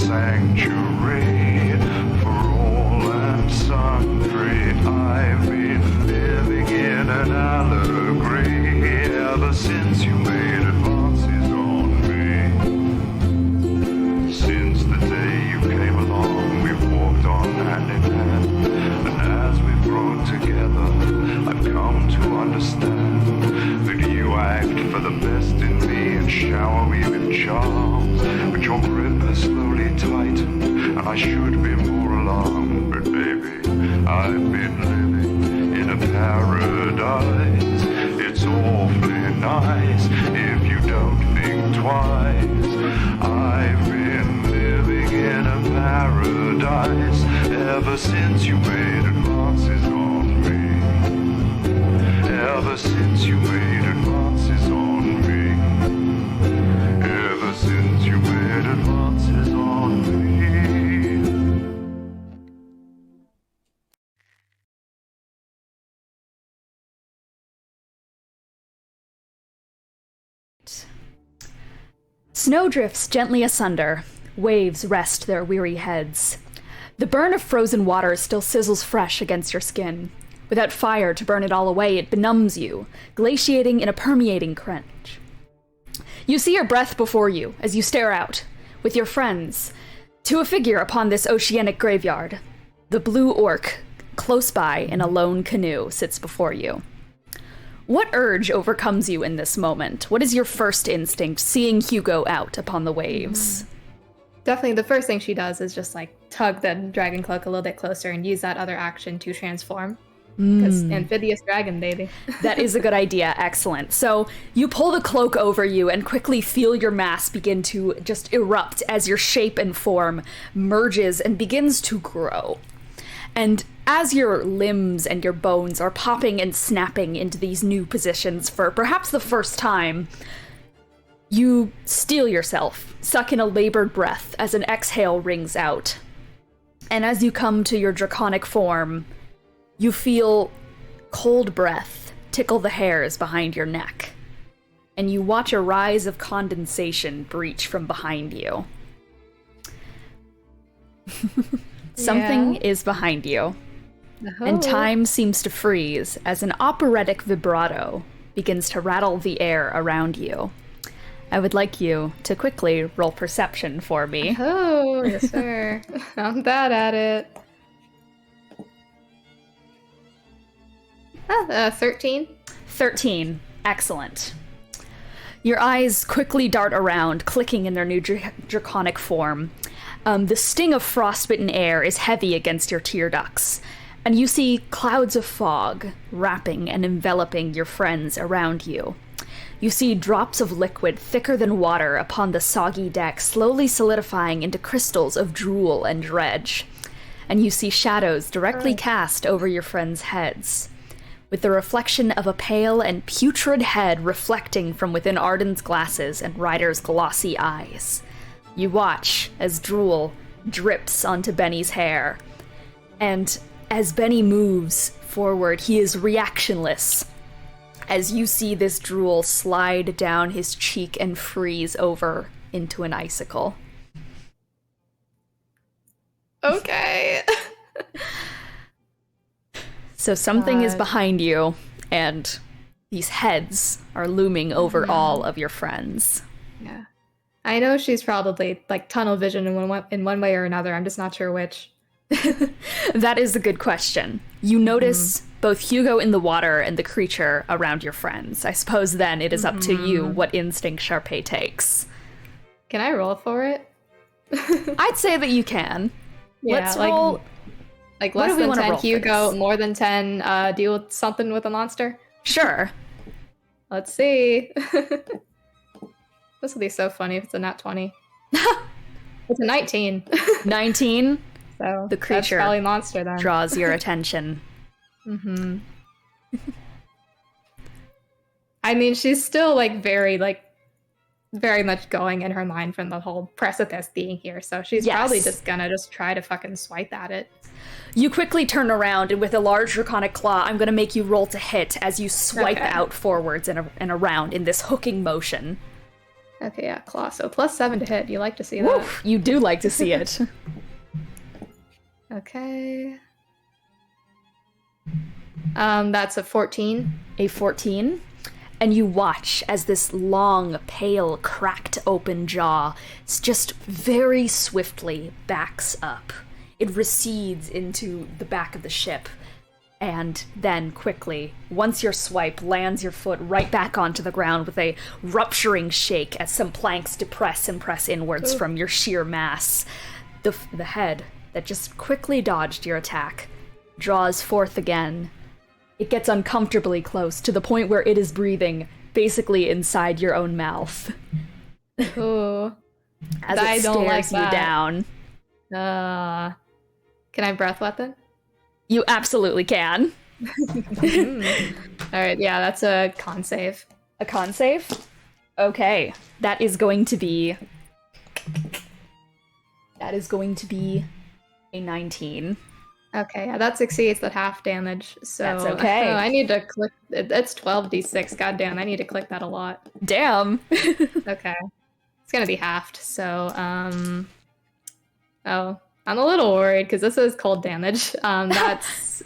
sanctuary for all and sundry. I've been living in an allegory ever since you made advances on me. Since the day you came along, we've walked on hand in hand, and as we've grown together, I've come to understand that you act for the best in me and shower me with charms, but your grip has slowly tightened, and I should be more alarmed. But baby, I've been living in a paradise. It's awfully nice if you don't think twice. I've been living in a paradise ever since you made advances on me. Ever since you made advances on me. Ever since you made advances on me. Snow drifts gently asunder. Waves rest their weary heads. The burn of frozen water still sizzles fresh against your skin. Without fire to burn it all away, it benumbs you, glaciating in a permeating crunch. You see your breath before you as you stare out, with your friends, to a figure upon this oceanic graveyard. The blue orc, close by in a lone canoe, sits before you. What urge overcomes you in this moment? What is your first instinct, seeing Hugo out upon the waves? Definitely the first thing she does is just like tug the dragon cloak a little bit closer and use that other action to transform. Because amphibious dragon, baby. That is a good idea. Excellent. So you pull the cloak over you and quickly feel your mass begin to just erupt as your shape and form merges and begins to grow. And as your limbs and your bones are popping and snapping into these new positions for perhaps the first time, you steel yourself, suck in a labored breath as an exhale rings out. And as you come to your draconic form, you feel cold breath tickle the hairs behind your neck, and you watch a rise of condensation breach from behind you. Something is behind you, and time seems to freeze as an operatic vibrato begins to rattle the air around you. I would like you to quickly roll perception for me. Oh, yes, sir. I'm bad at it. 13. 13. Excellent. Your eyes quickly dart around, clicking in their new draconic form. The sting of frostbitten air is heavy against your tear ducts, and you see clouds of fog wrapping and enveloping your friends around you. You see drops of liquid thicker than water upon the soggy deck, slowly solidifying into crystals of drool and dredge. And you see shadows directly cast over your friends' heads, with the reflection of a pale and putrid head reflecting from within Arden's glasses and Ryder's glossy eyes. You watch as drool drips onto Benny's hair, and as Benny moves forward, he is reactionless, as you see this drool slide down his cheek and freeze over into an icicle. Okay. So something is behind you, and these heads are looming over all of your friends. Yeah. I know she's probably like tunnel vision in one way or another. I'm just not sure which. That is a good question. You notice both Hugo in the water and the creature around your friends. I suppose then it is up to you what instinct Sharpay takes. Can I roll for it? I'd say that you can. Yeah, Let's roll. Like What less do we than wanna 10 roll for Hugo, this? more than 10 deal with something with a monster. Sure. Let's see. This will be so funny if it's a nat 20. It's a 19. 19. So The creature that's probably monster then. draws your attention. I mean, she's still like very much going in her mind from the whole precipice being here. So she's probably just gonna try to fucking swipe at it. You quickly turn around, and with a large draconic claw, I'm going to make you roll to hit as you swipe out forwards and around in this hooking motion. Okay, yeah, claw. So +7 to hit. You like to see that. Woof, you do like to see it. Okay. That's a 14. A 14. And you watch as this long, pale, cracked open jaw just very swiftly backs up. It recedes into the back of the ship. And then, quickly, once your swipe lands your foot right back onto the ground with a rupturing shake as some planks depress and press inwards from your sheer mass, the head that just quickly dodged your attack draws forth again. It gets uncomfortably close to the point where it is breathing basically inside your own mouth. Ooh. As I it don't like stares you that. down. Can I breath weapon? You absolutely can. Alright, yeah, that's a con save. A con save? Okay. That is going to be a 19. Okay, yeah, that succeeds at half damage, so... That's okay. I need to click... It's 12d6, goddamn, I need to click that a lot. Damn. Okay. It's gonna be halved, so, Oh, I'm a little worried, because this is cold damage. That's,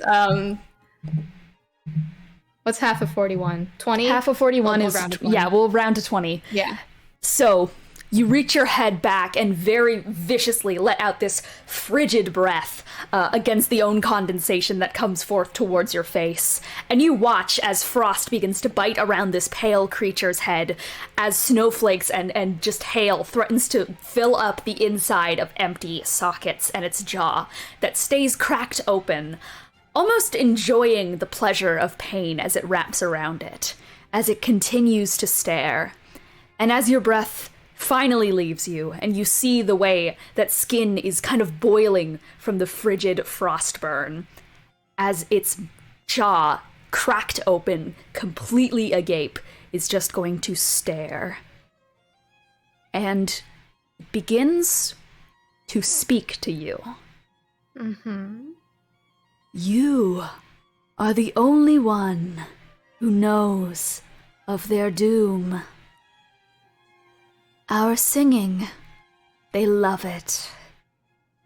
What's half of 41? 20? Half of 41 We'll is... round to 20. Yeah, we'll round to 20. Yeah. So, you reach your head back and very viciously let out this frigid breath against the own condensation that comes forth towards your face. And you watch as frost begins to bite around this pale creature's head, as snowflakes and just hail threatens to fill up the inside of empty sockets and its jaw that stays cracked open, almost enjoying the pleasure of pain as it wraps around it, as it continues to stare. And as your breath finally leaves you, and you see the way that skin is kind of boiling from the frigid frost burn, as its jaw, cracked open, completely agape, is just going to stare. And begins to speak to you. Mm-hmm. You are the only one who knows of their doom. Our singing, they love it.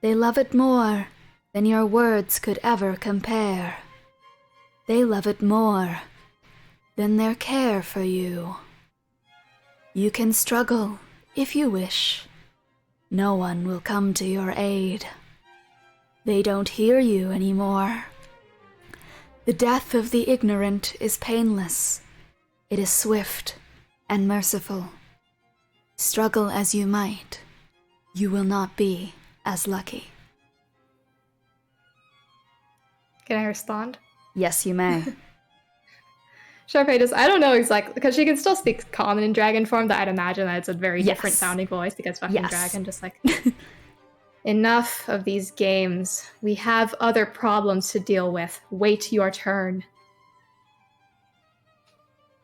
They love it more than your words could ever compare. They love it more than their care for you. You can struggle if you wish. No one will come to your aid. They don't hear you anymore. The death of the ignorant is painless. It is swift and merciful. Struggle as you might, you will not be as lucky. Can I respond? Yes, you may. Sharpay just, I don't know exactly, because she can still speak common in dragon form, but I'd imagine that it's a very different sounding voice because fucking dragon, just like, enough of these games. We have other problems to deal with. Wait your turn.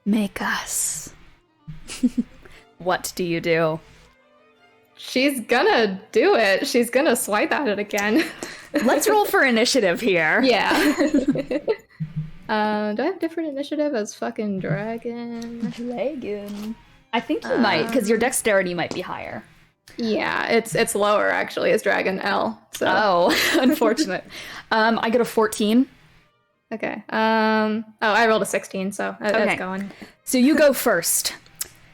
Make us. What do you do? She's gonna do it. She's gonna swipe at it again. Let's roll for initiative here. Yeah. Do I have different initiative as fucking dragon? Dragon. I think you might, because your dexterity might be higher. Yeah, it's lower actually as dragon L. So. Oh, unfortunate. I get a 14. Okay. I rolled a 16, so that's going. So you go first.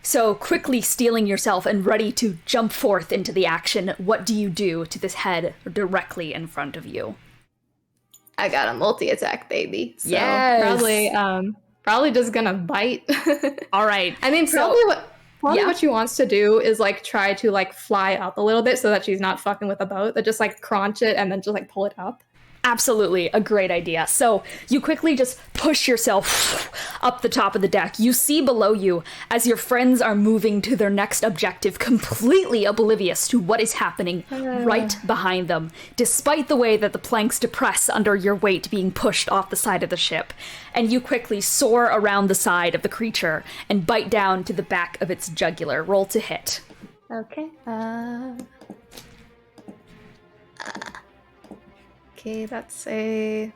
So quickly steeling yourself and ready to jump forth into the action, what do you do to this head directly in front of you? I got a multi-attack, baby. So yes. Probably just gonna bite. All right. I mean, probably what she wants to do is like try to like fly up a little bit so that she's not fucking with a boat. That just like crunch it and then just like pull it up. Absolutely, a great idea. So you quickly just push yourself up the top of the deck. You see below you as your friends are moving to their next objective, completely oblivious to what is happening right behind them, despite the way that the planks depress under your weight being pushed off the side of the ship. And you quickly soar around the side of the creature and bite down to the back of its jugular. Roll to hit. Okay. Okay, that's a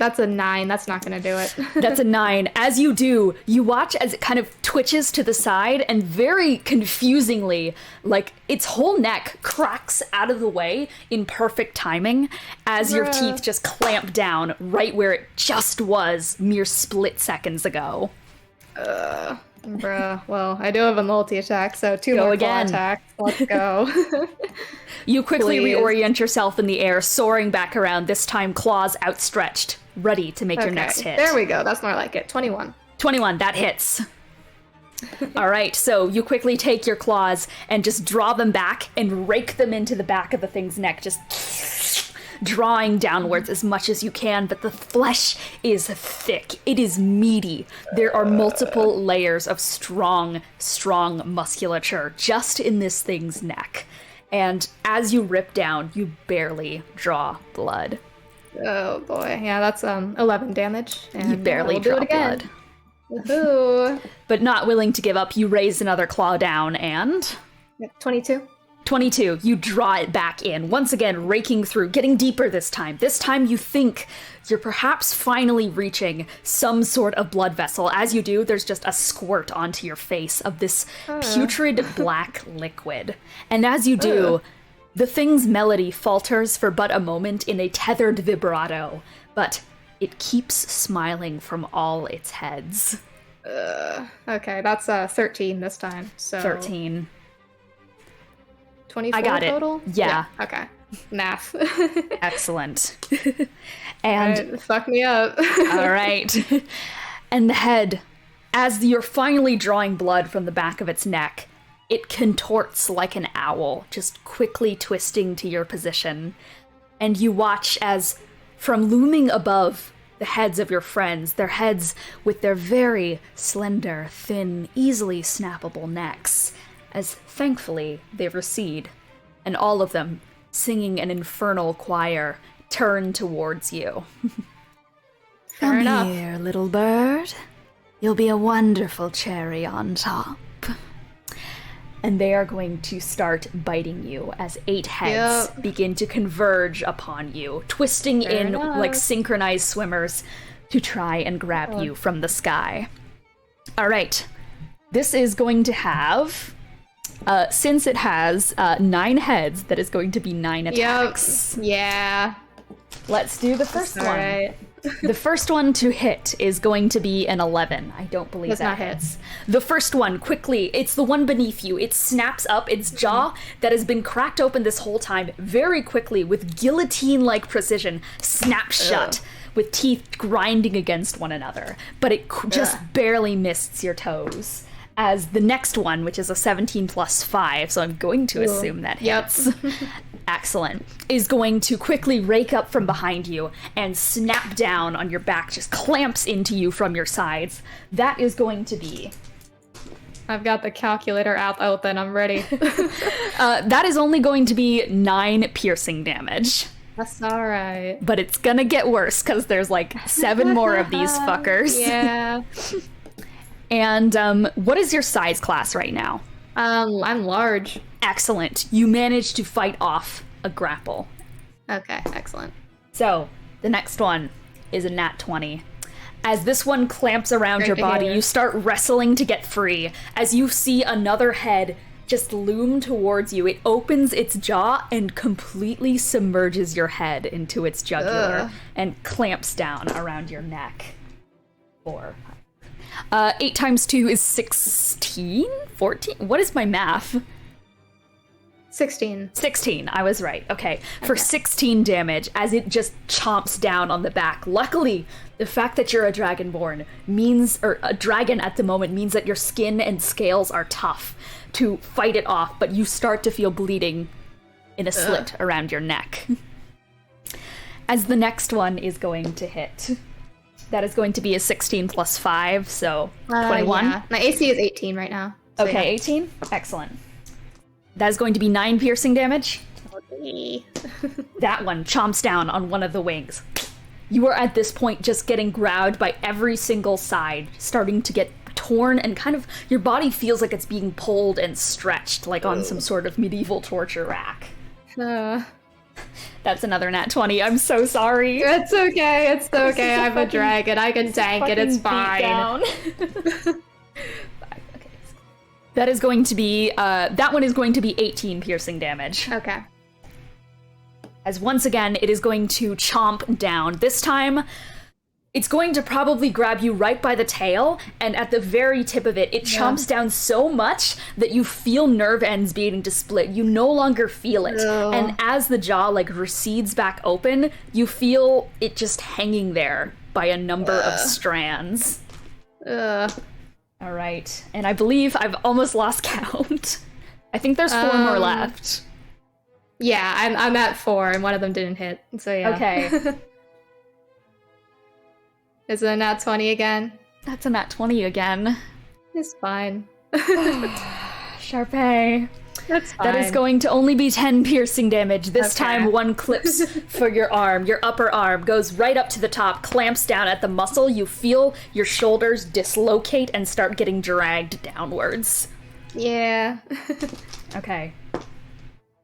That's a 9. That's not gonna do it. That's a 9. As you do, you watch as it kind of twitches to the side and very confusingly, like, its whole neck cracks out of the way in perfect timing as your teeth just clamp down right where it just was mere split seconds ago. Bruh. Well, I do have a multi-attack, so 2 more claw attacks. Let's go. You quickly reorient yourself in the air, soaring back around, this time claws outstretched, ready to make your next hit. There we go. That's more like it. 21. 21, that hits. All right, so you quickly take your claws and just draw them back and rake them into the back of the thing's neck, just drawing downwards as much as you can, but the flesh is thick. It is meaty. There are multiple layers of strong musculature just in this thing's neck. And as you rip down, you barely draw blood. Oh boy, yeah, that's 11 damage. And you barely draw blood. Woohoo! But not willing to give up, you raise another claw down and... 22. 22, you draw it back in, once again raking through, getting deeper this time. This time you think you're perhaps finally reaching some sort of blood vessel. As you do, there's just a squirt onto your face of this putrid black liquid. And as you do, the thing's melody falters for but a moment in a tethered vibrato, but it keeps smiling from all its heads. Okay, that's 13 this time. So 13. 24 I got total? it. Yeah. Okay. Math. Excellent. And right, fuck me up. all right. And the head, as you're finally drawing blood from the back of its neck, it contorts like an owl, just quickly twisting to your position. And you watch as, from looming above the heads of your friends, their heads with their very slender, thin, easily snappable necks, as thankfully they recede, and all of them, singing an infernal choir, turn towards you. Come here, little bird. You'll be a wonderful cherry on top. And they are going to start biting you as 8 heads begin to converge upon you, twisting in like synchronized swimmers to try and grab you from the sky. All right. This is going to have... since it has 9 heads, that is going to be 9 attacks. Yep. Yeah. Let's do the first one. Right. The first one to hit is going to be an 11. I don't believe that hits. The first one, quickly, it's the one beneath you. It snaps up its jaw that has been cracked open this whole time very quickly with guillotine-like precision, snaps shut with teeth grinding against one another. But it just barely missed your toes. As the next one, which is a 17 plus 5, so I'm going to assume that hits. Excellent. Is going to quickly rake up from behind you and snap down on your back, just clamps into you from your sides. That is going to be... I've got the calculator out open, I'm ready. that is only going to be 9 piercing damage. That's alright. But it's gonna get worse, because there's like 7 more of these fuckers. Yeah. And what is your size class right now? I'm large. Excellent. You managed to fight off a grapple. Okay, excellent. So, the next one is a nat 20. As this one clamps around your body, you start wrestling to get free. As you see another head just loom towards you, it opens its jaw and completely submerges your head into its jugular and clamps down around your neck. 8 times 2 is 16? 14? What is my math? 16. 16, I was right. Okay. For 16 damage, as it just chomps down on the back. Luckily, the fact that you're a dragonborn means, or a dragon at the moment, means that your skin and scales are tough to fight it off, but you start to feel bleeding in a slit around your neck. As the next one is going to hit. That is going to be a 16 plus 5, so 21. Yeah. My AC is 18 right now. So okay, 18? Excellent. That is going to be 9 piercing damage. That one chomps down on one of the wings. You are at this point just getting grabbed by every single side, starting to get torn, and kind of your body feels like it's being pulled and stretched, like on some sort of medieval torture rack. That's another nat 20. I'm so sorry. It's okay. It's okay. I'm a dragon. I can tank it. It's fine. That is going to be, that one is going to be 18 piercing damage. Okay. As once again, it is going to chomp down. This time, it's going to probably grab you right by the tail, and at the very tip of it, it chomps down so much that you feel nerve ends beginning to split. You no longer feel it. Ugh. And as the jaw, like, recedes back open, you feel it just hanging there by a number of strands. Ugh. All right. And I believe I've almost lost count. I think there's 4 more left. Yeah, I'm at 4, and one of them didn't hit. So yeah. Okay. Is it a nat 20 again? That's a nat 20 again. It's fine. Sharpay. That's fine. That is going to only be 10 piercing damage. This time, one clips for your arm. Your upper arm goes right up to the top, clamps down at the muscle. You feel your shoulders dislocate and start getting dragged downwards. Yeah. Okay.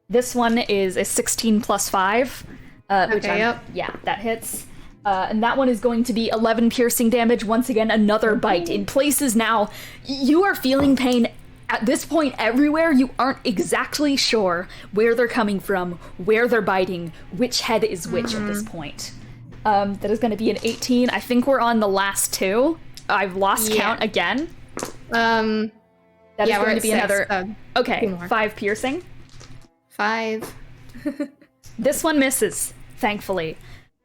This one is a 16 plus 5. Yep. Yeah, that hits. And that one is going to be 11 piercing damage. Once again, another bite. In places now, you are feeling pain at this point everywhere. You aren't exactly sure where they're coming from, where they're biting, which head is which at this point. That is going to be an 18. I think we're on the last 2. I've lost count again. That is going to be 6. another... okay, 5 piercing. 5. This one misses, thankfully.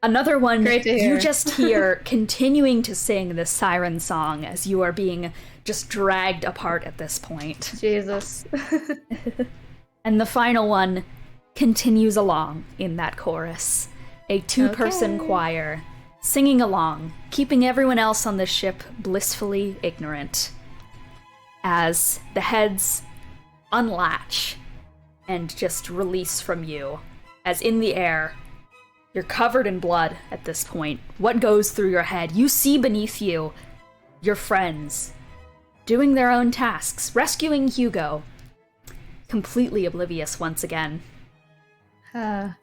Another one, Great to hear. you just hear continuing to sing this siren song as you are being just dragged apart at this point. Jesus. And the final one continues along in that chorus. A 2-person choir, singing along, keeping everyone else on the ship blissfully ignorant. As the heads unlatch and just release from you, as in the air, you're covered in blood at this point. What goes through your head? You see beneath you your friends doing their own tasks, rescuing Hugo, completely oblivious once again. I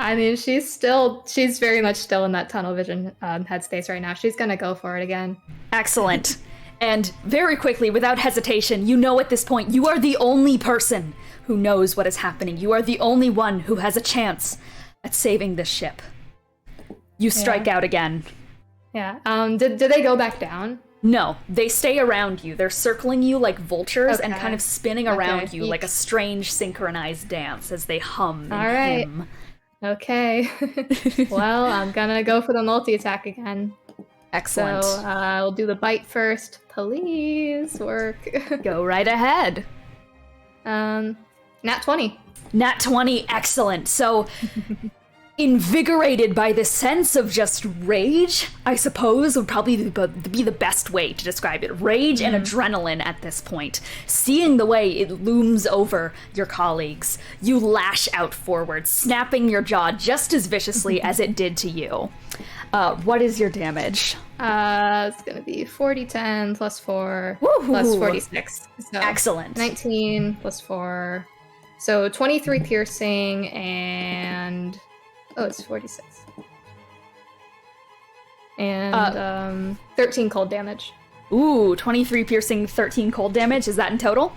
mean, she's very much still in that tunnel vision headspace right now. She's gonna go for it again. Excellent. And very quickly, without hesitation, you know at this point you are the only person who knows what is happening. You are the only one who has a chance at saving this ship. You strike out again. Yeah. Did they go back down? No, they stay around you. They're circling you like vultures and kind of spinning around you like a strange synchronized dance as they hum and hymn. Okay. Well, I'm gonna go for the multi-attack again. Excellent. So I'll do the bite first. Please work. Go right ahead. Nat 20. Nat 20, excellent. So, invigorated by this sense of just rage, I suppose would probably be the best way to describe it. Rage and adrenaline at this point. Seeing the way it looms over your colleagues, you lash out forward, snapping your jaw just as viciously as it did to you. What is your damage? It's gonna be 40-10 plus 4 Woo-hoo. plus 46. So Excellent. 19 plus 4. So 23 piercing and... Oh, it's 46. And 13 cold damage. Ooh, 23 piercing, 13 cold damage. Is that in total?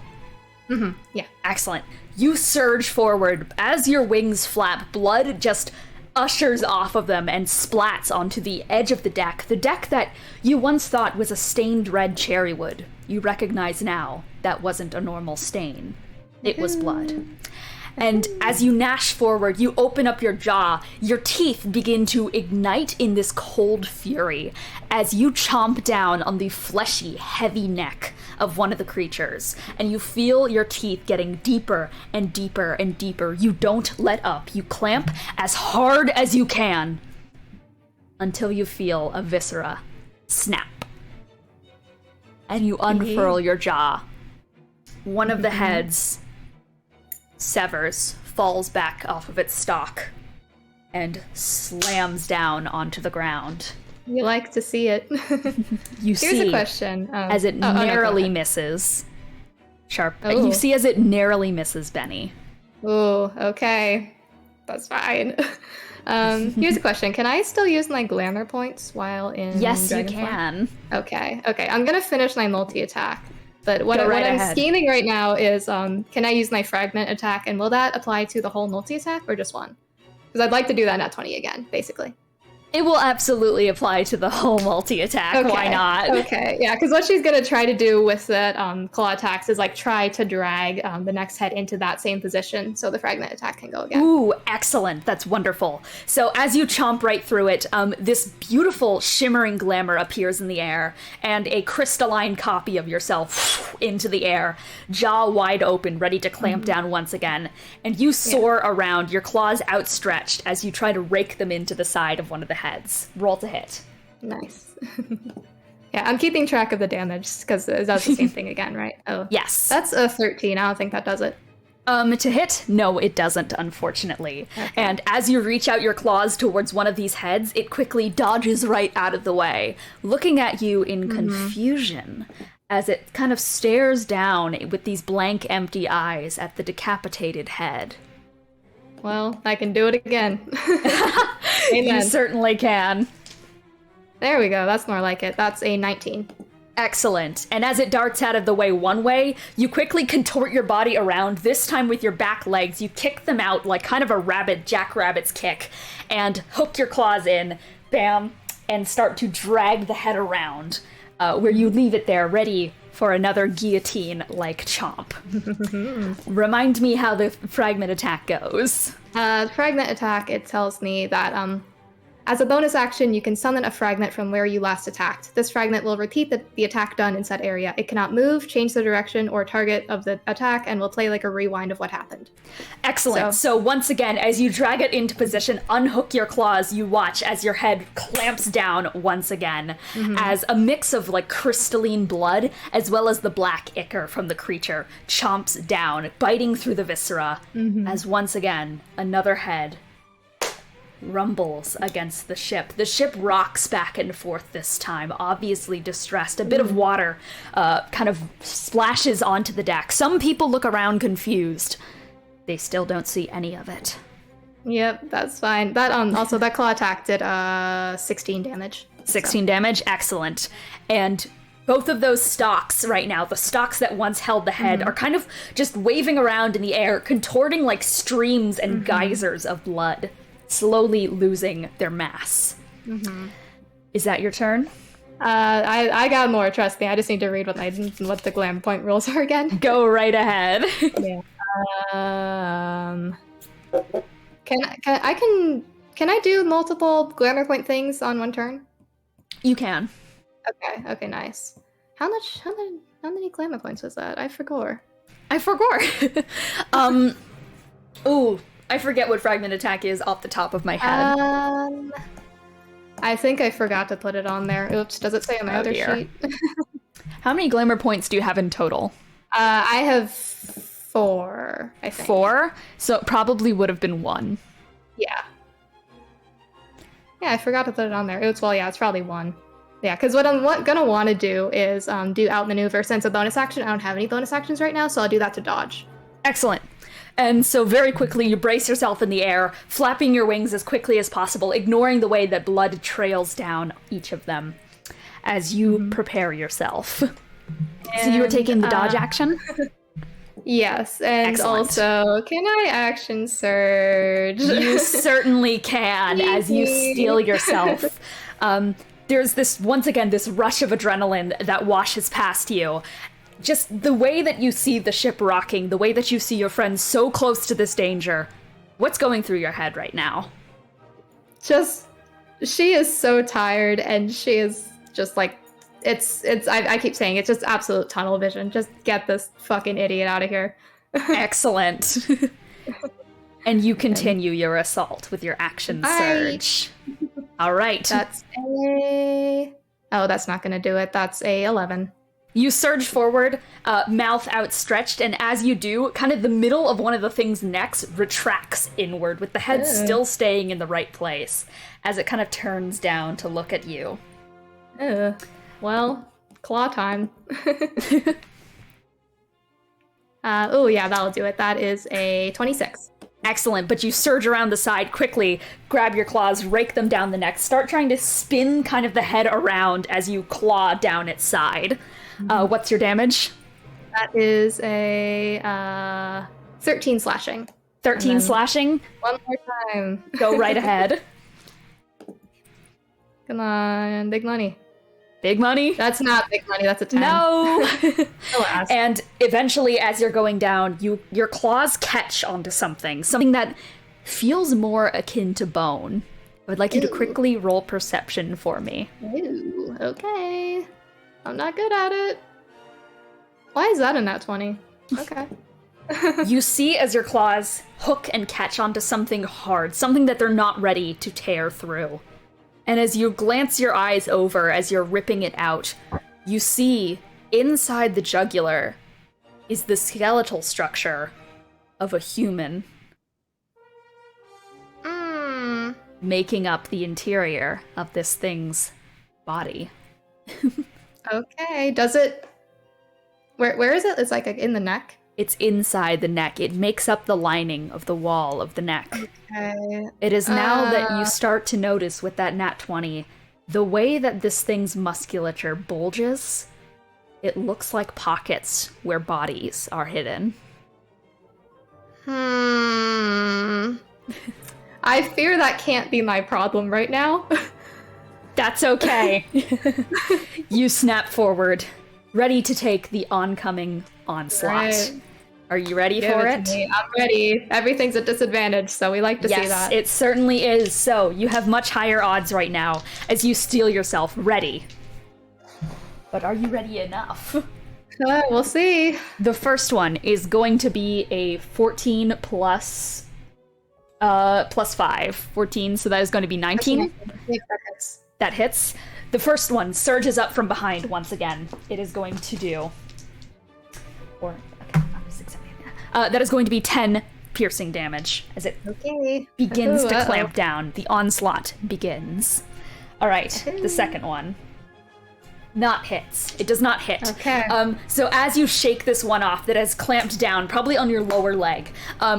Mm-hmm, yeah. Excellent. You surge forward. As your wings flap, blood just ushers off of them and splats onto the edge of the deck that you once thought was a stained red cherry wood. You recognize now that wasn't a normal stain. It was blood. And as you gnash forward, you open up your jaw, your teeth begin to ignite in this cold fury as you chomp down on the fleshy, heavy neck of one of the creatures, and you feel your teeth getting deeper and deeper and deeper. You don't let up. You clamp as hard as you can until you feel a viscera snap. And you unfurl your jaw. One of the heads severs, falls back off of its stalk, and slams down onto the ground. You like to see it. You Here's see a question. as it narrowly misses. You see as it narrowly misses Benny. Ooh, okay. That's fine. Here's a question. Can I still use my glamour points while in Yes, you dragon form? can. Okay. I'm gonna finish my multi-attack. But what Go right I'm ahead. scheming right now is, can I use my fragment attack, and will that apply to the whole multi-attack or just one? Because I'd like to do that nat 20 again, basically. It will absolutely apply to the whole multi-attack. Okay. Why not? Okay, yeah, because what she's gonna try to do with that claw attacks is like try to drag the next head into that same position so the fragment attack can go again. Ooh, excellent. That's wonderful. So as you chomp right through it, this beautiful shimmering glamour appears in the air, and a crystalline copy of yourself into the air, jaw wide open, ready to clamp down once again. And you soar around, your claws outstretched, as you try to rake them into the side of one of the heads. Roll to hit. Nice. Yeah, I'm keeping track of the damage because it does the same thing again, right? Oh, Yes. that's a 13. I don't think that does it. To hit? No, it doesn't, unfortunately. Okay. And as you reach out your claws towards one of these heads, it quickly dodges right out of the way, looking at you in confusion as it kind of stares down with these blank, empty eyes at the decapitated head. Well, I can do it again. You Amen. certainly can. There we go. That's more like it. That's a 19. Excellent. And as it darts out of the way one way, you quickly contort your body around, this time with your back legs. You kick them out like kind of a jackrabbit's kick, and hook your claws in, bam, and start to drag the head around, where you leave it there ready for another guillotine-like chomp. Remind me how the fragment attack goes. Fragment attack, it tells me that as a bonus action, you can summon a fragment from where you last attacked. This fragment will repeat the attack done in said area. It cannot move, change the direction, or target of the attack, and will play like a rewind of what happened. Excellent. So once again, as you drag it into position, unhook your claws, you watch as your head clamps down once again, as a mix of like crystalline blood, as well as the black ichor from the creature, chomps down, biting through the viscera, as once again, another head rumbles against the ship. The ship rocks back and forth this time, obviously distressed. A bit of water kind of splashes onto the deck. Some people look around confused. They still don't see any of it. Yep, that's fine. That also that claw attack did 16 damage. 16 damage, excellent. And both of those stalks right now, the stalks that once held the head, are kind of just waving around in the air, contorting like streams and geysers of blood, slowly losing their mass. Is that your turn? I got more, trust me. I just need to read what the glam point rules are again. Go right ahead. Yeah. Can I do multiple glamour point things on one turn? You can. Okay, nice. How many glamour points was that? I forgot. Ooh, I forget what fragment attack is off the top of my head. I think I forgot to put it on there. Oops, does it say on my other dear. sheet? How many glamour points do you have in total? I have 4, I think. 4? So it probably would have been 1. Yeah. Yeah, I forgot to put it on there. It's probably 1. Yeah, because what I'm gonna want to do is do outmaneuver. Since a bonus action, I don't have any bonus actions right now, so I'll do that to dodge. Excellent. And so very quickly you brace yourself in the air, flapping your wings as quickly as possible, ignoring the way that blood trails down each of them as you prepare yourself. So you were taking the dodge action? Yes, and Excellent. also, can I action surge? You certainly can, as you steel yourself. There's this rush of adrenaline that washes past you. Just the way that you see the ship rocking, the way that you see your friends so close to this danger. What's going through your head right now? She is so tired, and she is just like, I keep saying, it's just absolute tunnel vision. Just get this fucking idiot out of here. Excellent. And you continue your assault with your action surge. All right. That's not gonna do it. That's a 11. You surge forward, mouth outstretched, and as you do, kind of the middle of one of the thing's necks retracts inward, with the head still staying in the right place, as it kind of turns down to look at you. Well, claw time. Oh yeah, that'll do it. That is a 26. Excellent, but you surge around the side quickly, grab your claws, rake them down the neck, start trying to spin kind of the head around as you claw down its side. What's your damage? That is a 13 slashing. 13 slashing? One more time. Go right ahead. Come on, big money. Big money? That's not big money, that's a 10. No! Alas. And eventually, as you're going down, your claws catch onto something that feels more akin to bone. I would like you to quickly roll perception for me. Ooh, okay. I'm not good at it. Why is that a nat 20? Okay. You see as your claws hook and catch onto something hard, something that they're not ready to tear through. And as you glance your eyes over as you're ripping it out, you see inside the jugular is the skeletal structure of a human. Making up the interior of this thing's body. Okay, does it... Where is it? It's like in the neck? It's inside the neck. It makes up the lining of the wall of the neck. Okay. It is now that you start to notice with that nat 20, the way that this thing's musculature bulges, it looks like pockets where bodies are hidden. I fear that can't be my problem right now. That's okay. You snap forward, ready to take the oncoming onslaught. Right. Are you ready Give for it it? to me. I'm ready. Everything's a disadvantage, so we like to see Yes, that. it certainly is. So you have much higher odds right now as you steel yourself ready. But are you ready enough? We'll see. The first one is going to be a 14 plus 5. 14, so that is going to be 19. That hits. The first one surges up from behind once again. It is going to do... Or... Okay, 6, 7, 8. That is going to be 10 piercing damage as it begins to clamp down. The onslaught begins. Alright, the second one. Not hits. It does not hit. Okay. So as you shake this one off that has clamped down, probably on your lower leg,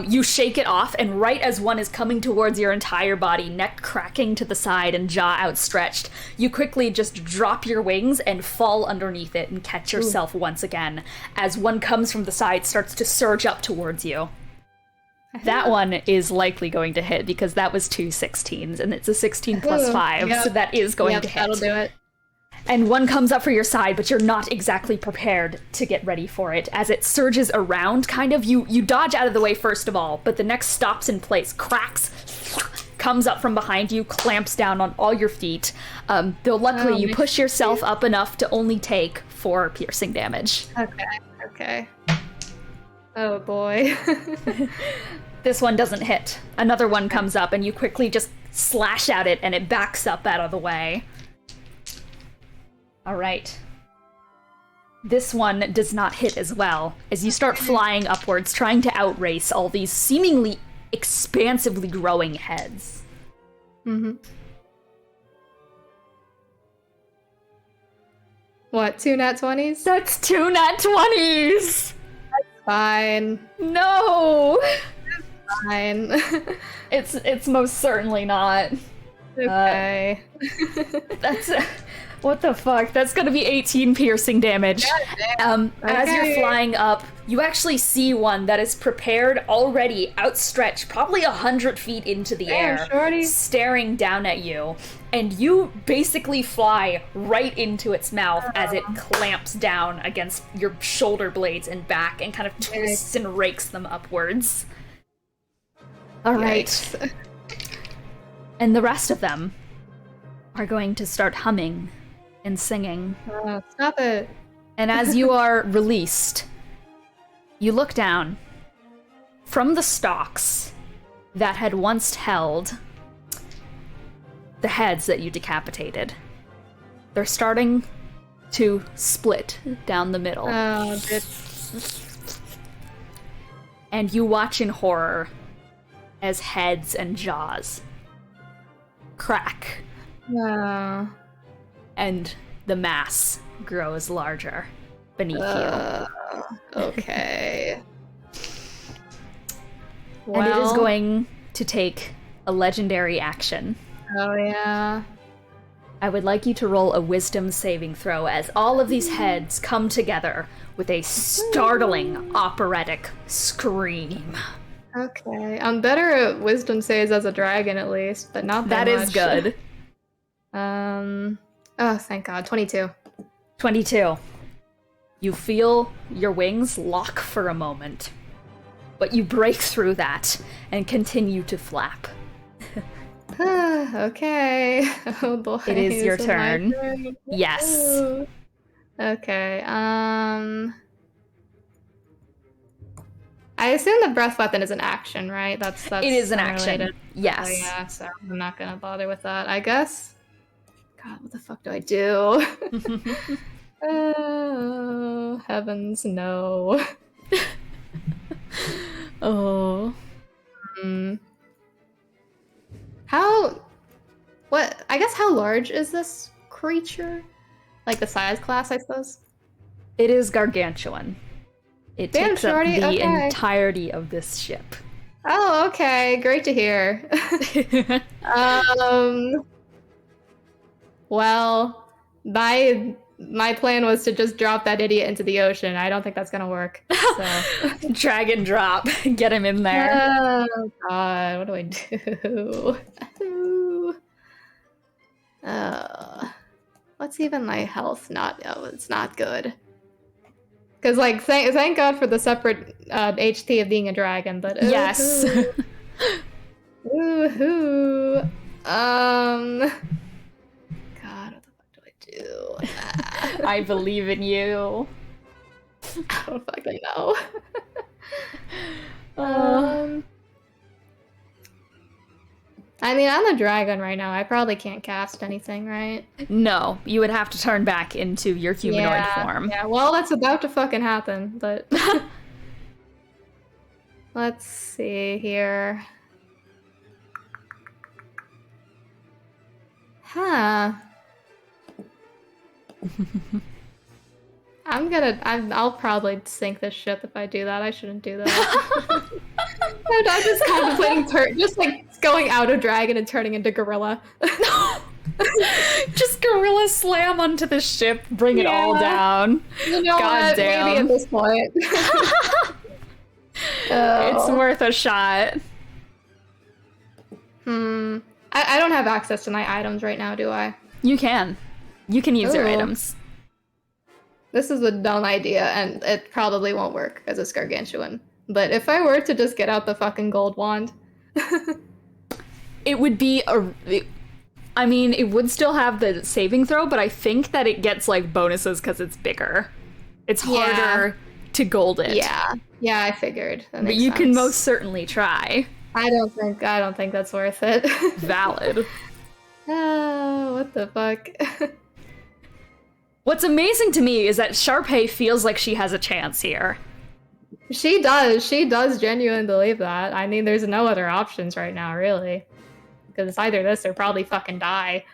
you shake it off, and right as one is coming towards your entire body, neck cracking to the side and jaw outstretched, you quickly just drop your wings and fall underneath it and catch yourself once again, as one comes from the side, starts to surge up towards you. That one is likely going to hit, because that was 2 16s, and it's a 16 plus 5, so that is going to hit. That'll do it. And one comes up for your side, but you're not exactly prepared to get ready for it. As it surges around, kind of, you dodge out of the way first of all, but the next stops in place, cracks, comes up from behind you, clamps down on all your feet. Though luckily you push yourself up enough to only take 4 piercing damage. Okay. Oh boy. This one doesn't hit. Another one comes up, and you quickly just slash at it, and it backs up out of the way. All right. This one does not hit as well, as you start flying upwards, trying to outrace all these seemingly expansively growing heads. What, 2 nat 20s? That's 2 nat 20s! Fine. No! Fine. It's most certainly not. Okay. That's... What the fuck? That's gonna be 18 piercing damage. As you're flying up, you actually see one that is prepared already, outstretched, probably 100 feet into the air, staring down at you. And you basically fly right into its mouth as it clamps down against your shoulder blades and back and kind of twists and rakes them upwards. Alright. And the rest of them are going to start humming and singing. Stop it. And as you are released, you look down from the stalks that had once held the heads that you decapitated. They're starting to split down the middle. And you watch in horror as heads and jaws crack. And the mass grows larger beneath you. Okay. And it is going to take a legendary action. Oh, yeah. I would like you to roll a wisdom saving throw as all of these heads come together with a startling operatic scream. Okay. I'm better at wisdom saves as a dragon, at least, but not that much. That is good. Oh, thank God. 22. 22. You feel your wings lock for a moment, but you break through that and continue to flap. Okay. Oh boy. It is your my turn. turn. Yes. Okay. I assume the breath weapon is an action, right? That's It is an unrelated. action. Yes. Oh, yeah, so I'm not gonna bother with that, I guess. God, what the fuck do I do? Oh, heavens, no. Oh. I guess how large is this creature? Like the size class, I suppose? It is gargantuan. It Damn, takes up shorty, the okay. entirety of this ship. Oh, okay. Great to hear. Well, my plan was to just drop that idiot into the ocean. I don't think that's gonna work. So. Drag and drop. Get him in there. Oh God, what do I do? What's even my health? It's not good. Because like, thank God for the separate HT of being a dragon, but yes. Woohoo! God, what the fuck do I do? I believe in you. I don't fucking know. I mean, I'm a dragon right now. I probably can't cast anything, right? No, you would have to turn back into your humanoid form. Yeah, well, that's about to fucking happen, but... Let's see here. Huh. I'll probably sink this ship if I do that. I shouldn't do that. I'm just contemplating just like going out of dragon and turning into gorilla. Just gorilla slam onto the ship, bring it all down. You know what? Damn. Maybe at this point. It's worth a shot. I don't have access to my items right now, do I? You can. You can use your items. This is a dumb idea, and it probably won't work as it's gargantuan. But if I were to just get out the fucking gold wand... It would be I mean, it would still have the saving throw, but I think that it gets, like, bonuses because it's bigger. It's harder to gold it. Yeah, I figured. But you can most certainly try. I don't think that's worth it. Valid. Oh, what the fuck? What's amazing to me is that Sharpay feels like she has a chance here. She does genuinely believe that. I mean, there's no other options right now, really. Because it's either this or probably fucking die.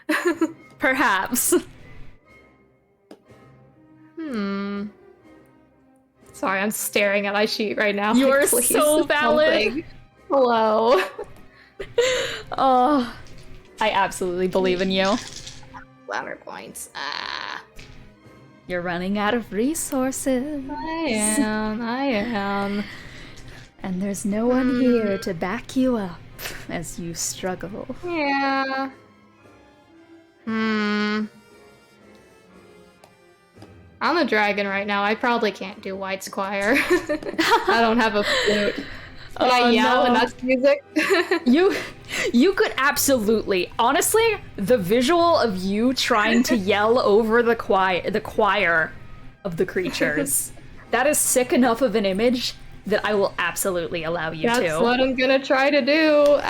Perhaps. Sorry, I'm staring at my sheet right now. You're like, please, so valid. Something. Hello. Oh, I absolutely believe in you. Glamour points. You're running out of resources. I am. And there's no one here to back you up as you struggle. Yeah. I'm a dragon right now. I probably can't do White's Choir. I don't have a flute. Can I yell and that's music? You could absolutely. Honestly, the visual of you trying to yell over the choir of the creatures, that is sick enough of an image that I will absolutely allow you to. That's what I'm gonna try to do.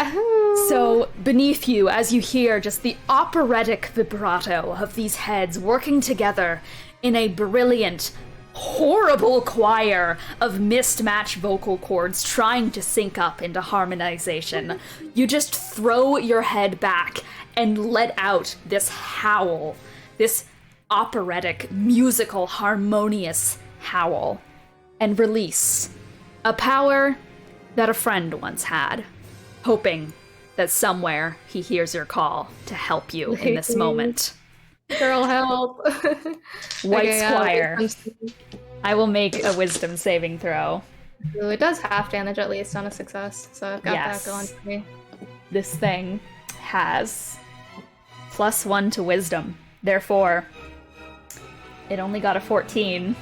So, beneath you, as you hear just the operatic vibrato of these heads working together in a brilliant, horrible choir of mismatched vocal cords trying to sync up into harmonization, you just throw your head back and let out this howl, this operatic, musical, harmonious howl, and release a power that a friend once had, hoping that somewhere he hears your call to help you in this moment. Girl, help. White Squire. I will make a wisdom saving throw. Ooh, it does half damage at least on a success, so I've got that going for me. This thing has +1 to wisdom. Therefore, it only got a 14.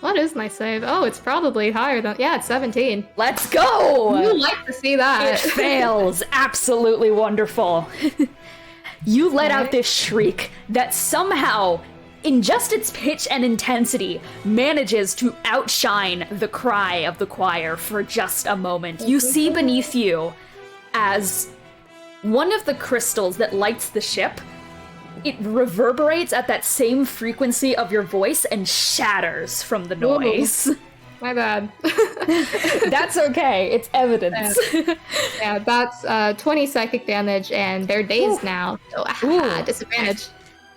What is my save? Oh, it's probably higher than... Yeah, it's 17. Let's go! You like to see that. It fails. Absolutely wonderful. You let out this shriek that somehow, in just its pitch and intensity, manages to outshine the cry of the choir for just a moment. You see beneath you as one of the crystals that lights the ship, it reverberates at that same frequency of your voice and shatters from the noise. Ooh, my bad. That's okay. It's evidence. Yeah, that's 20 psychic damage, and they're dazed now. So, disadvantage.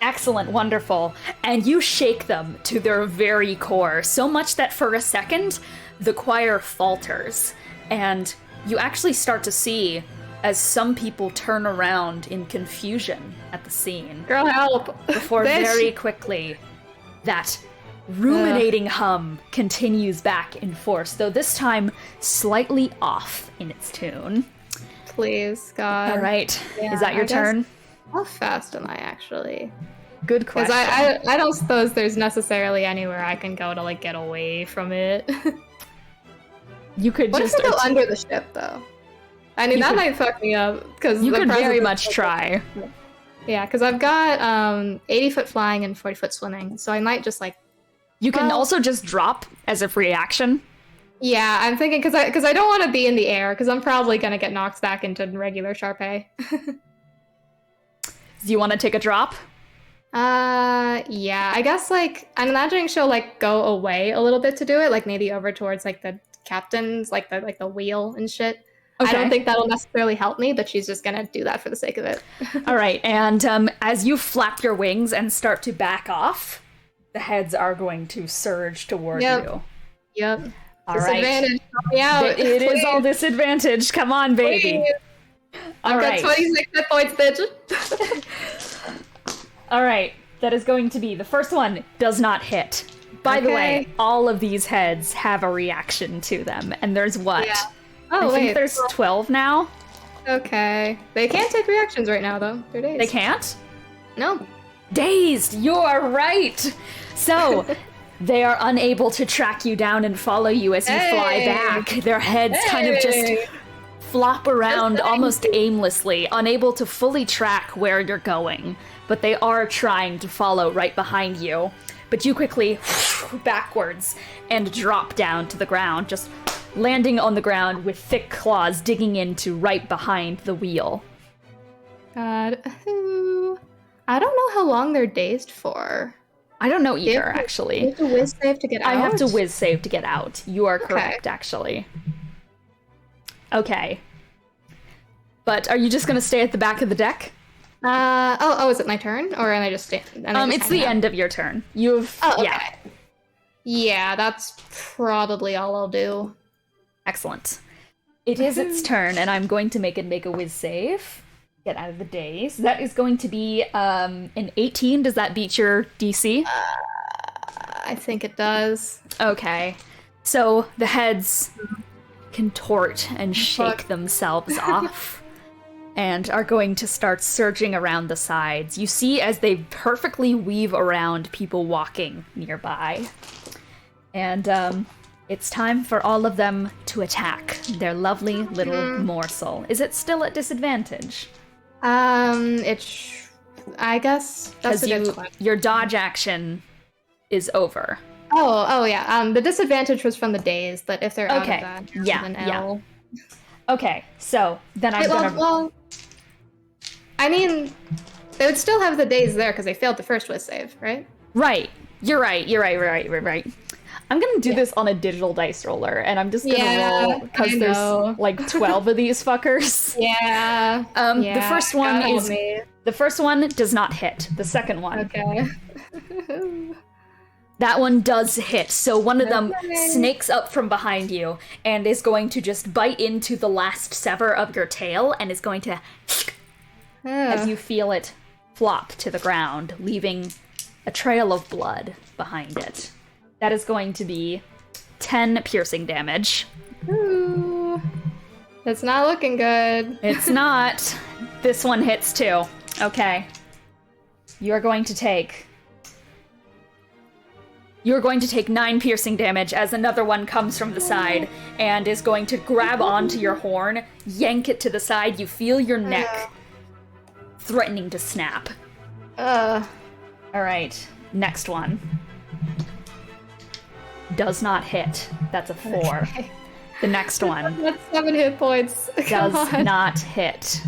Excellent, wonderful. And you shake them to their very core, so much that for a second, the choir falters. And you actually start to see as some people turn around in confusion at the scene. Girl, help! Before very quickly, that ruminating hum continues back in force, though this time slightly off in its tune. Please, God. All right, Yeah, is that your turn? How fast am I, actually? Good question. Because I don't suppose there's necessarily anywhere I can go to, like, get away from it. You could what just... if I go under the ship, though? I mean, that might fuck me up, because you could very much try. Yeah, because I've got 80-foot flying and 40-foot swimming, so I might just, like... You can also just drop as a free action. Yeah, I'm thinking, because I don't want to be in the air, because I'm probably going to get knocked back into regular Sharpay. Do you want to take a drop? Yeah, I guess, like, I'm imagining she'll, like, go away a little bit to do it, like, maybe over towards, like, the captains, like the wheel and shit. Okay. I don't think that'll necessarily help me, but she's just gonna do that for the sake of it. All right, and as you flap your wings and start to back off, the heads are going to surge toward you. Yep. All right. Disadvantage. Help me out. It is all disadvantage. Come on, baby. Please. I've got 26 hit points, bitch. All right, that is going to be the first one. Does not hit. By the way, all of these heads have a reaction to them, and there's what? Yeah. I think there's 12 now. Okay. They can't take reactions right now, though. They're dazed. They can't? No. Dazed! You are right! So, they are unable to track you down and follow you as you fly back. Their heads kind of just flop around almost aimlessly, unable to fully track where you're going. But they are trying to follow right behind you. But you quickly backwards and drop down to the ground, just landing on the ground with thick claws digging into right behind the wheel. God. I don't know how long they're dazed for. I don't know either, actually. You have to whiz save to get out? I have to whiz save to get out. You are correct, actually. Okay. But are you just going to stay at the back of the deck? Is it my turn? Or am I just staying? It's the end of your turn. You've... Oh, okay. Yeah, that's probably all I'll do. Excellent. It is its turn, and I'm going to make it make a whiz save. Get out of the daze. That is going to be an 18. Does that beat your DC? I think it does. Okay. So the heads contort and shake themselves off and are going to start surging around the sides. You see as they perfectly weave around people walking nearby. And it's time for all of them to attack their lovely little morsel. Is it still at disadvantage? I guess that's a good question. Your dodge action is over. Oh, yeah. The disadvantage was from the daze, but if they're out of that, then L. Okay, so then I'm gonna... Well, I mean, they would still have the daze there because they failed the first whiz save, right? Right. You're right. I'm gonna do this on a digital dice roller, and I'm just gonna roll because there's like 12 of these fuckers. Yeah. The first one The first one does not hit. The second one. Okay. That one does hit. So one of them snakes up from behind you and is going to just bite into the last sever of your tail and is going to as you feel it flop to the ground, leaving a trail of blood behind it. That is going to be 10 piercing damage. Ooh. It's not looking good. It's not. This one hits too. Okay. You're going to take 9 piercing damage as another one comes from the side and is going to grab onto your horn, yank it to the side. You feel your neck threatening to snap. Alright, next one. Does not hit. That's a 4. Okay. The next one. That's 7 hit points. Does not hit.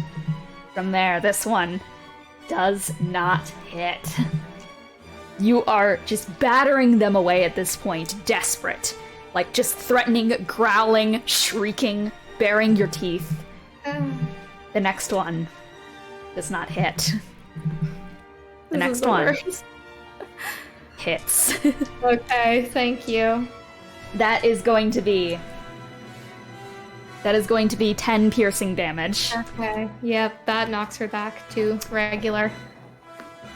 From there, this one does not hit. You are just battering them away at this point, desperate. Like, just threatening, growling, shrieking, baring your teeth. The next one does not hit. The next one hits. Okay, thank you. That is going to be 10 piercing damage. Okay, yep, that knocks her back to regular.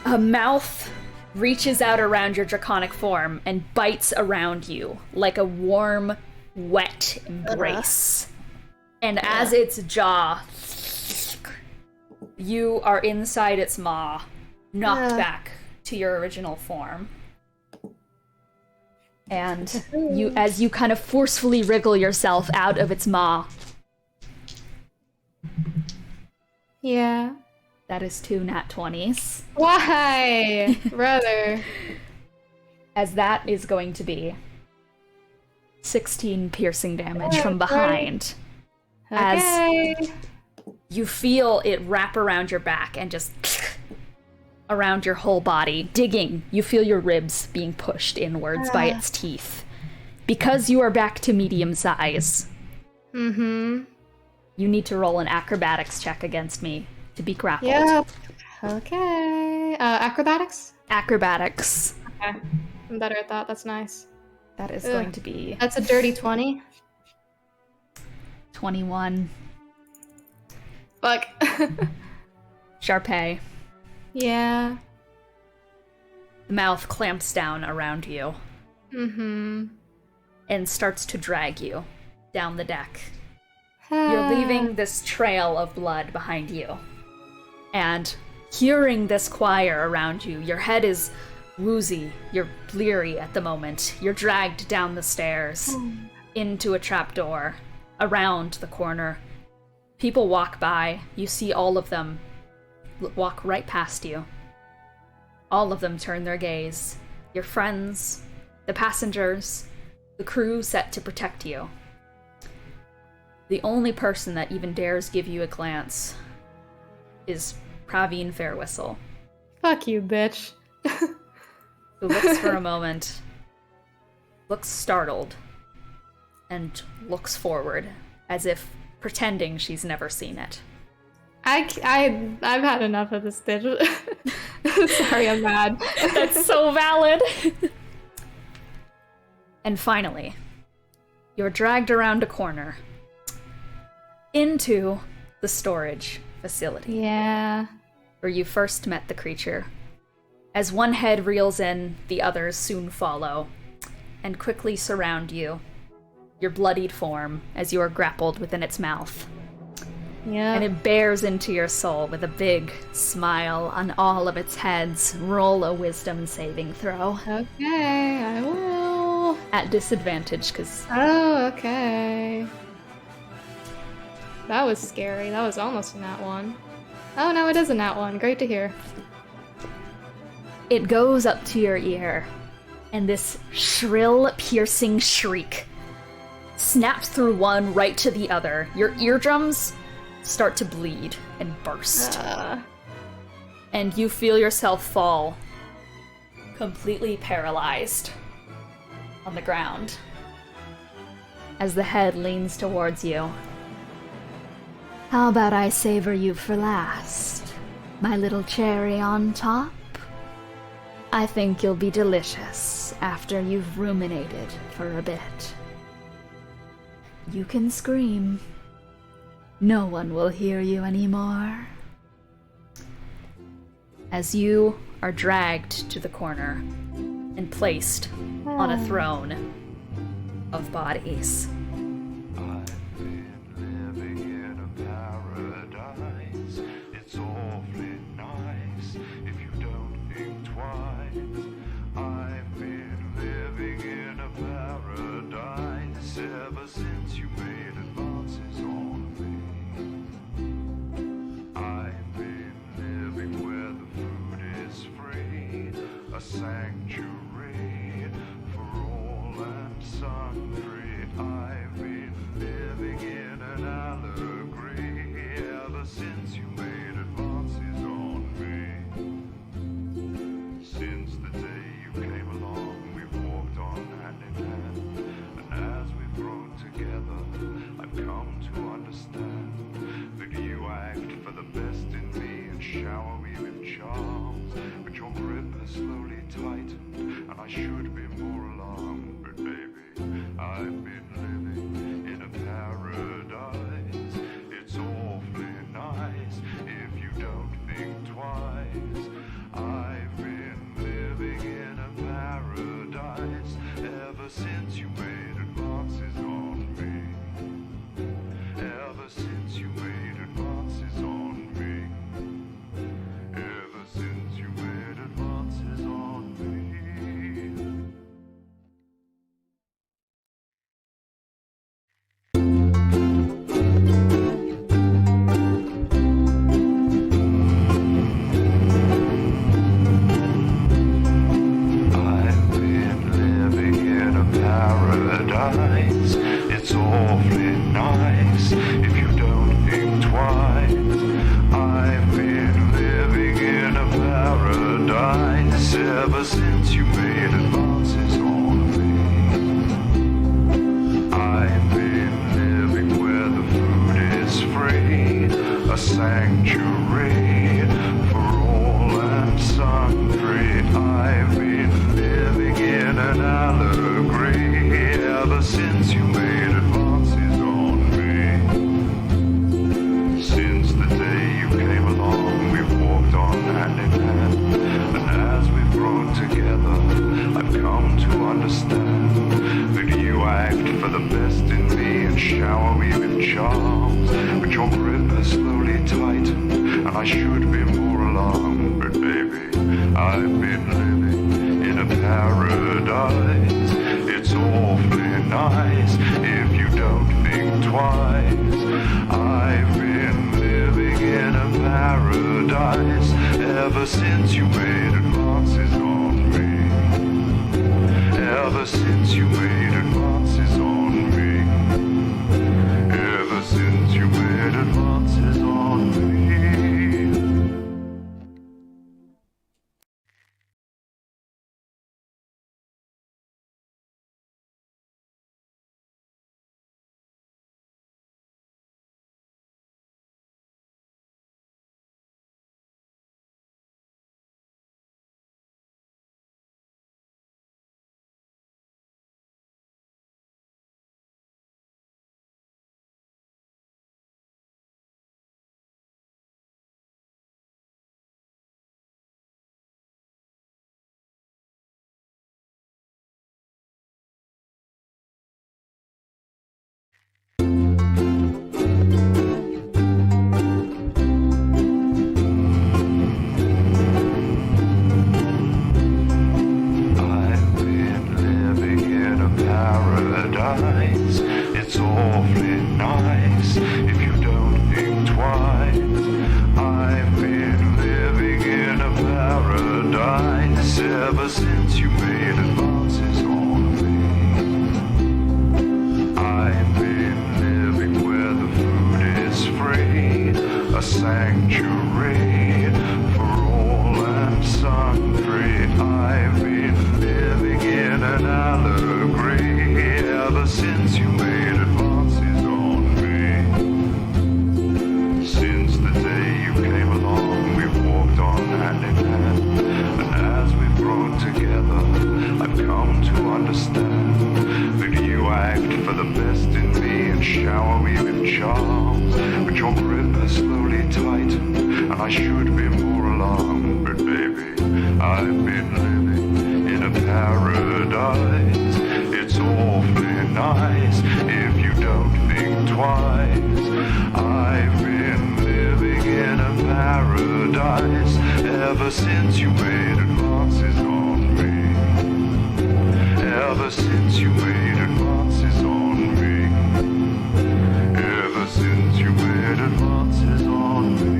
A mouth reaches out around your draconic form and bites around you like a warm, wet embrace. And as its jaw, you are inside its maw, knocked back to your original form. And as you kind of forcefully wriggle yourself out of its maw. Yeah. That is 2 nat 20s. Why, brother? As that is going to be 16 piercing damage from behind. Okay. As you feel it wrap around your back and just around your whole body, digging. You feel your ribs being pushed inwards by its teeth. Because you are back to medium size, you need to roll an acrobatics check against me to be grappled. Yep. Okay. Acrobatics? Acrobatics. Okay. I'm better at that. That's nice. That is going to be... That's a dirty 20. 21. Fuck. Sharpay. Yeah. The mouth clamps down around you. And starts to drag you down the deck. You're leaving this trail of blood behind you. And hearing this choir around you, your head is woozy, you're bleary at the moment. You're dragged down the stairs, into a trapdoor, around the corner. People walk by, you see all of them walk right past you. All of them turn their gaze. Your friends, the passengers, the crew set to protect you. The only person that even dares give you a glance is Praveen Fairwhistle. Fuck you, bitch. Who looks for a moment, looks startled, and looks forward, as if pretending she's never seen it. I've had enough of this bitch. Sorry, I'm mad. That's so valid. And finally, you're dragged around a corner into the storage facility. Yeah. Where you first met the creature. As one head reels in, the others soon follow, and quickly surround you, your bloodied form, as you are grappled within its mouth. Yeah. And it bears into your soul with a big smile on all of its heads. Roll a wisdom saving throw. Okay, I will. At disadvantage, because... Oh, okay. That was scary. That was almost a nat 1. Oh, no, it is a nat 1. Great to hear. It goes up to your ear, and this shrill, piercing shriek snaps through one right to the other. Your eardrums start to bleed and burst. And you feel yourself fall, completely paralyzed, on the ground. As the head leans towards you. How about I savor you for last, my little cherry on top? I think you'll be delicious after you've ruminated for a bit. You can scream. No one will hear you anymore. As you are dragged to the corner and placed on a throne of bodies. I've been living in a paradise. It's awfully nice if you don't think twice. I've been living in a paradise ever since you made advances on me. I've been living where the food is free, a sanctuary for all and sundry. I've been living in an allegory ever since you made advances on me. Since the day you came along, we've walked on hand in hand, and as we've grown together, I've come to understand that you act for the best in me and shower me with charms, but your grip has slowly tightened, and I should be more alarmed, but baby, I've been living in a paradise. It's awfully nice if you don't think twice. I've been living in a paradise ever since you made advances on me. Ever since you made advances on me. Ever since you made advances on me. I've been living in a paradise. It's awfully nice if you don't think twice. I've been living in a paradise ever since you made advances on me. I've been living where the food is free, a sanctuary for all and sundry. I've been living in an allegory ever since you made advances on me. Since the day you came along, we've walked on hand in hand, and as we've grown together, I've come to understand that you act for the best in me and shower me with charms, but your grip has slowly tightened, and I should be more alarmed, but baby, I've been living in a paradise. It's awfully nice if you don't think twice. I've been living in a paradise ever since you made advances on me. Ever since you made advances on me. Ever since you made advances on me. It's awfully nice if you don't think twice. I've been living in a paradise ever since you made advances on me. I've been living where the food is free, a sanctuary for all and sundry. I've been living in an allegory ever since you made advances on me. Since the day you came along, we've walked on hand in hand, and as we've grown your grip has slowly tightened, and I should be more alarmed, but baby, I've been living in a paradise. It's awfully nice if you don't think twice. I've been living in a paradise ever since you made advances on me. Ever since you made advances on me. Ever since you made advances on me.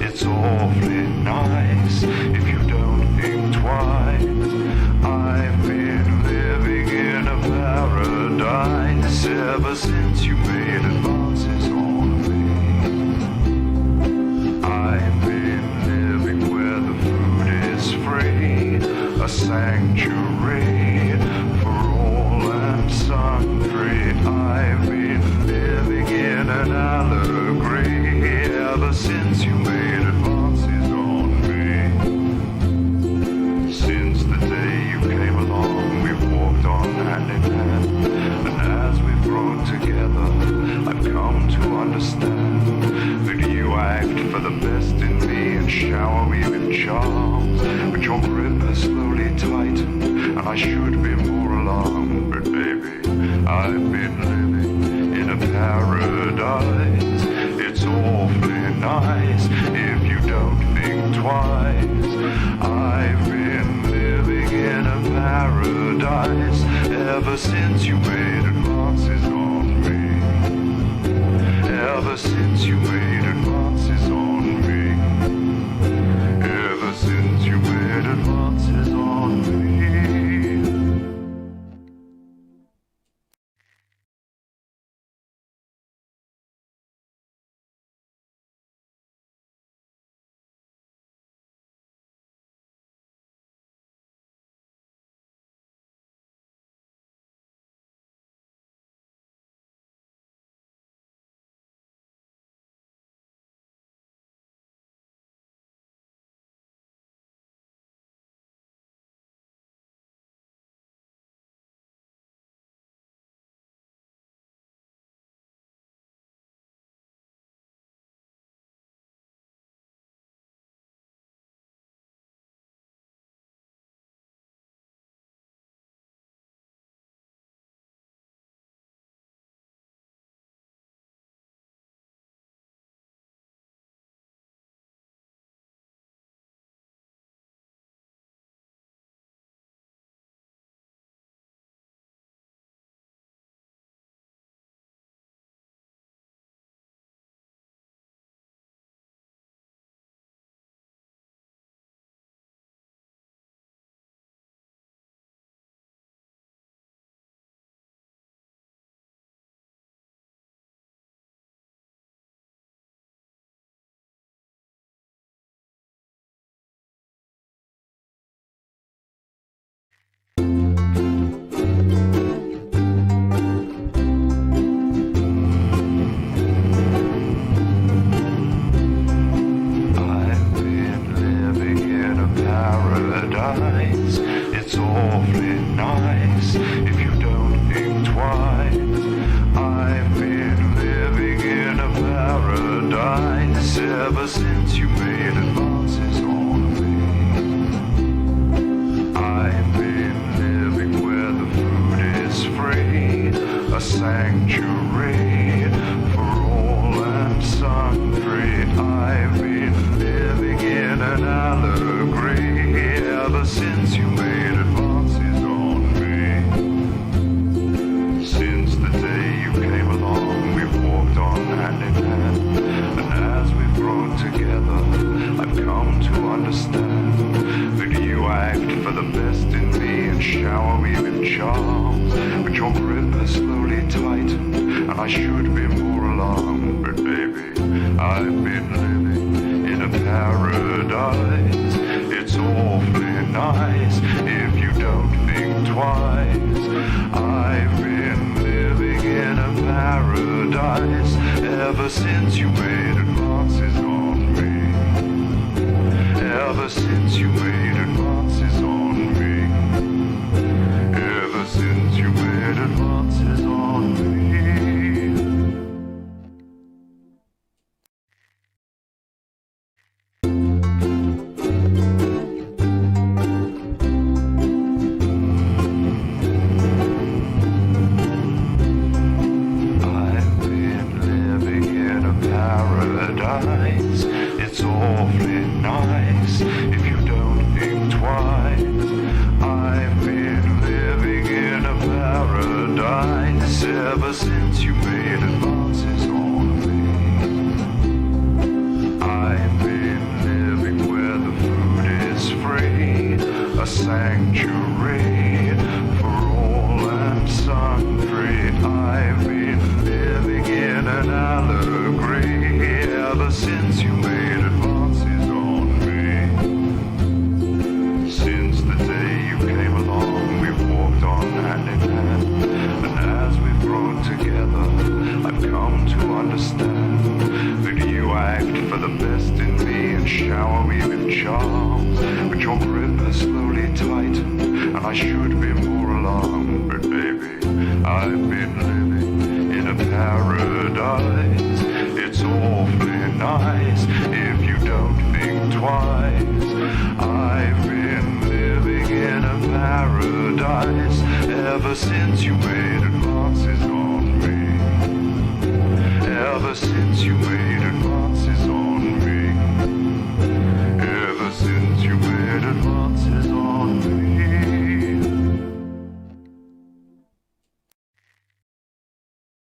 It's awfully nice if you don't think twice. I've been living in a paradise ever since you made advances on me. I've been living where the food is free, a sanctuary for all and sundry. I've been living in an allegory ever since you made advances on me. Since the day you came along, we've walked on hand in hand, and as we've grown together, I've come to understand that you act for the best in me and shower me with charms, but your grip has slowly tightened, and I should be more alarmed, but baby, I've been living in a paradise. It's awfully nice if you don't think twice. I've been living in a paradise ever since you made advances on me. Ever since you made advances on me. Ever since you made advances on me. It's awfully nice if you don't think twice. I've been living in a ever since you made advances on me. I've been living where the food is free, a sanctuary for all and sundry. I've been living in an allegory ever since you made advances on me. Since the day you came along, we've walked on hand in hand, and as we've grown together, I've come to understand that you act for the best in me and shower me with charms. But your grip has slowly tightened, and I should be more alarmed. But baby, I've been living in a paradise. It's awfully nice if you don't think twice. I've been living in a paradise ever since you made advances on me. Ever since you made advances on me. Ever since you made advances on me. I've been living in a paradise. It's awfully nice if you don't think twice. I've been living in a paradise ever since you made advances on me. I've been living where the food is free, a sanctuary for all and sundry. I've been living in an allegory ever since you made advances on me. Since the day you came along, we've walked on hand in hand, and as we've grown together, I've come to understand that you act for the best in me and shower me with charms. But your grip has slowly tightened, and I should be more alarmed. But baby, I've been living in a paradise. It's awfully nice if you don't think twice. I've been living in a paradise ever since you made advances on me. Ever since you made